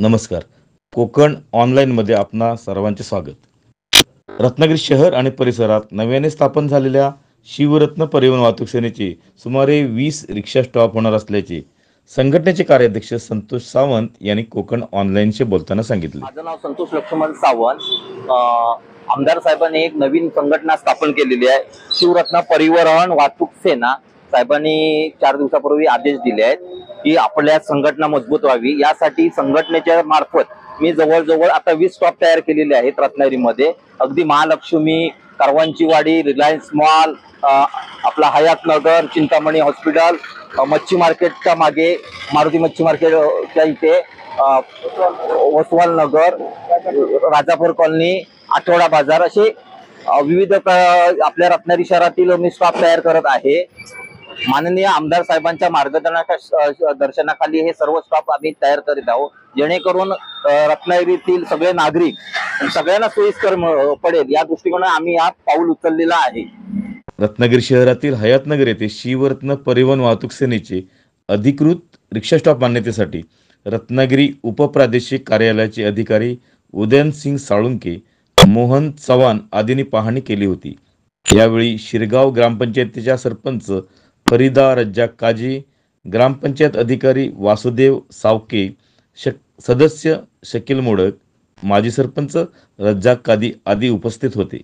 नमस्कार. कोकण ऑनलाईनमध्ये आपणा सर्वांचे स्वागत. रत्नागिरी शहर आणि परिसरात नव्याने स्थापन झालेल्या शिवरत्न परिवहन वाहतूक सेनेचे सुमारे 20 रिक्षा स्टॉप होणार असल्याचे संघटनेचे कार्याध्यक्ष संतोष सावंत यांनी कोकण ऑनलाईनशी बोलताना सांगितले. माझं नाव संतोष लक्ष्मण सावंत. आमदार साहेबांनी एक नवीन संघटना स्थापन केलेली आहे, शिवरत्न परिवहन वाहतूक सेना. साहेबांनी 4 दिवसापूर्वी आदेश दिले आहेत की आपल्या संघटना मजबूत व्हावी. यासाठी संघटनेच्या मार्फत मी जवळजवळ आता 20 स्टॉप तयार केलेले आहेत रत्नागिरीमध्ये. अगदी महालक्ष्मी, कारवांचीवाडी, रिलायन्स मॉल, आपला हयात नगर, चिंतामणी हॉस्पिटल, मच्छी मार्केटच्या मागे, मारुती मच्छी मार्केटच्या इथे, वसवाल नगर, राजापूर कॉलनी, आठवडा बाजार, असे विविध आपल्या रत्नागिरी शहरातील मी स्टॉप तयार करत आहे. माननीय आमदार साहेबांच्या मार्गदर्शनाखाली हे सर्व स्टॉप आम्ही तयार करीत आहोत, जेणेकरून रत्नागिरीतील सगळे नागरिक सगळ्यांना सोयीस्कर पडेल या दृष्टिकोनाने आम्ही हा पाऊल उचललेला आहे. रत्नागिरी शहरातील हयातनगर येथे शिवरत्न परिवहन वाहतूक सेनेचे अधिकृत रिक्षा स्टॉप मान्यतेसाठी रत्नागिरी उपप्रादेशिक कार्यालयाचे अधिकारी उदयनसिंग साळुंके, मोहन चव्हाण आदींनी पाहणी केली होती. यावेळी शिरगाव ग्रामपंचायतीच्या सरपंच फरीदा रज्जाक काजी, ग्रामपंचायत अधिकारी वासुदेव सावके, सदस्य शकील मोडक, माजी सरपंच रज्जाक कादी आदी उपस्थित होते.